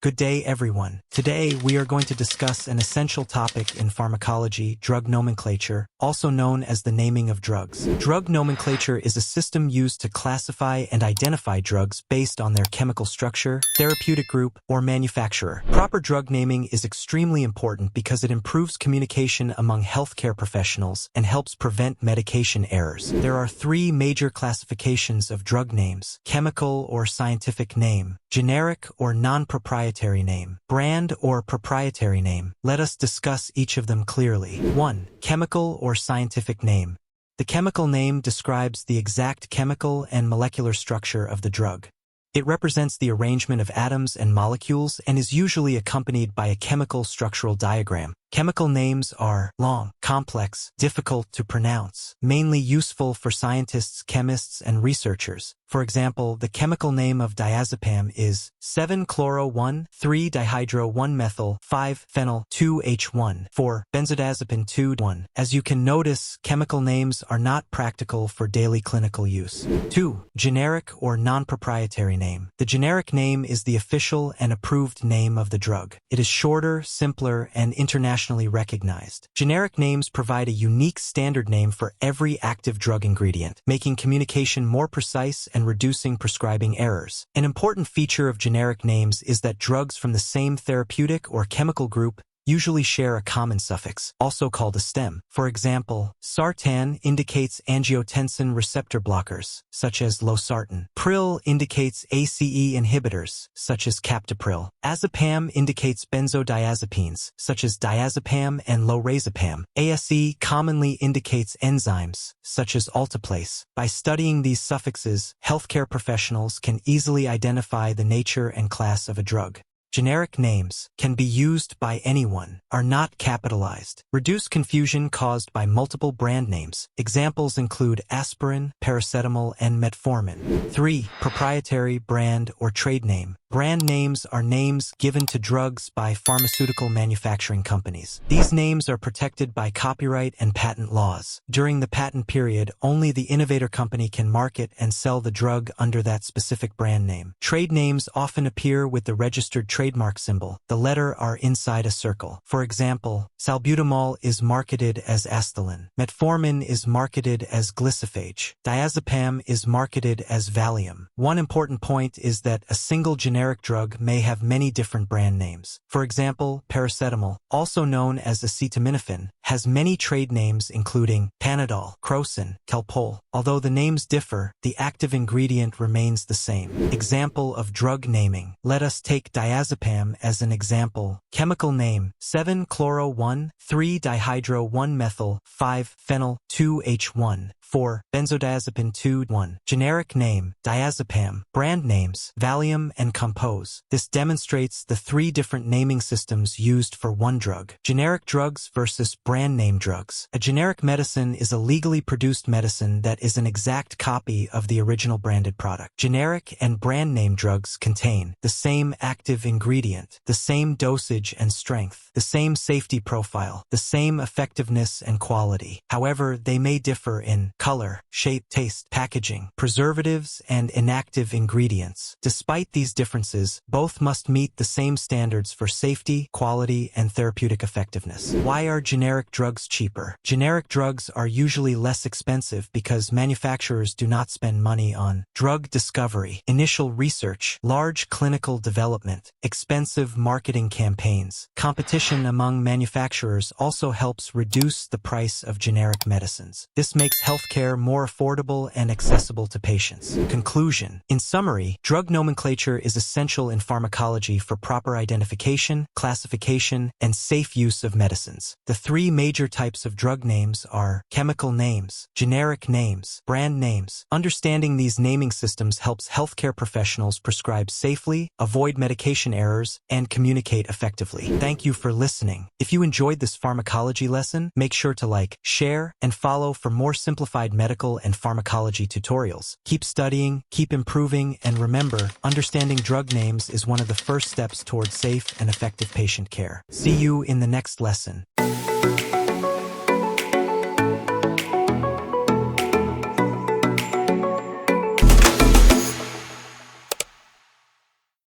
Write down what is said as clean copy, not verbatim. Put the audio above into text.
Good day, everyone. Today, we are going to discuss an essential topic in pharmacology, drug nomenclature, also known as the naming of drugs. Drug nomenclature is a system used to classify and identify drugs based on their chemical structure, therapeutic group, or manufacturer. Proper drug naming is extremely important because it improves communication among healthcare professionals and helps prevent medication errors. There are three major classifications of drug names: chemical or scientific name, generic or non-proprietary name, brand or proprietary name. Let us discuss each of them clearly. 1. Chemical or scientific name. The chemical name describes the exact chemical and molecular structure of the drug. It represents the arrangement of atoms and molecules and is usually accompanied by a chemical structural diagram. Chemical names are long, complex, difficult to pronounce, mainly useful for scientists, chemists, and researchers. For example, the chemical name of diazepam is 7-chloro-1,3-dihydro-1-methyl-5-phenyl-2-H1 for benzodiazepine 2-1. As you can notice, chemical names are not practical for daily clinical use. 2. Generic or non-proprietary name. The generic name is the official and approved name of the drug. It is shorter, simpler, and internationally recognized. Generic names provide a unique standard name for every active drug ingredient, making communication more precise and reducing prescribing errors. An important feature of generic names is that drugs from the same therapeutic or chemical group usually share a common suffix, also called a stem. For example, sartan indicates angiotensin receptor blockers, such as losartan. Pril indicates ACE inhibitors, such as captopril. Azepam indicates benzodiazepines, such as diazepam and lorazepam. ASE commonly indicates enzymes, such as alteplase. By studying these suffixes, healthcare professionals can easily identify the nature and class of a drug. Generic names can be used by anyone, are not capitalized. Reduce confusion caused by multiple brand names. Examples include aspirin, paracetamol, and metformin. 3. Proprietary brand or trade name. Brand names are names given to drugs by pharmaceutical manufacturing companies. These names are protected by copyright and patent laws. During the patent period, only the innovator company can market and sell the drug under that specific brand name. Trade names often appear with the registered trademark symbol. The letters are inside a circle. For example, salbutamol is marketed as Astelin. Metformin is marketed as Glyciphage. Diazepam is marketed as Valium. One important point is that a single generic drug may have many different brand names. For example, paracetamol, also known as acetaminophen, has many trade names including Panadol, Crocin, Calpol. Although the names differ, the active ingredient remains the same. Example of drug naming. Let us take diazepam as an example. Chemical name: 7-chloro-1,3-dihydro-1-methyl-5-phenyl-2-H1 for benzodiazepine 2-1. Generic name: diazepam. Brand names: Valium and Compose. This demonstrates the three different naming systems used for one drug. Generic drugs versus brand name drugs. A generic medicine is a legally produced medicine that is an exact copy of the original branded product. Generic and brand name drugs contain the same active ingredient, the same dosage and strength, the same safety profile, the same effectiveness and quality. However, they may differ in color, shape, taste, packaging, preservatives, and inactive ingredients. Despite these differences, both must meet the same standards for safety, quality, and therapeutic effectiveness. Why are generic drugs cheaper? Generic drugs are usually less expensive because manufacturers do not spend money on drug discovery, initial research, large clinical development, expensive marketing campaigns. Competition among manufacturers also helps reduce the price of generic medicines. This makes healthcare more affordable and accessible to patients. Conclusion. In summary, drug nomenclature is essential in pharmacology for proper identification, classification, and safe use of medicines. The three major types of drug names are chemical names, generic names, brand names. Understanding these naming systems helps healthcare professionals prescribe safely, avoid medication errors, and communicate effectively. Thank you for listening. If you enjoyed this pharmacology lesson, make sure to like, share, and follow for more simplified medical and pharmacology tutorials. Keep studying, keep improving, and remember, understanding drug names is one of the first steps towards safe and effective patient care. See you in the next lesson.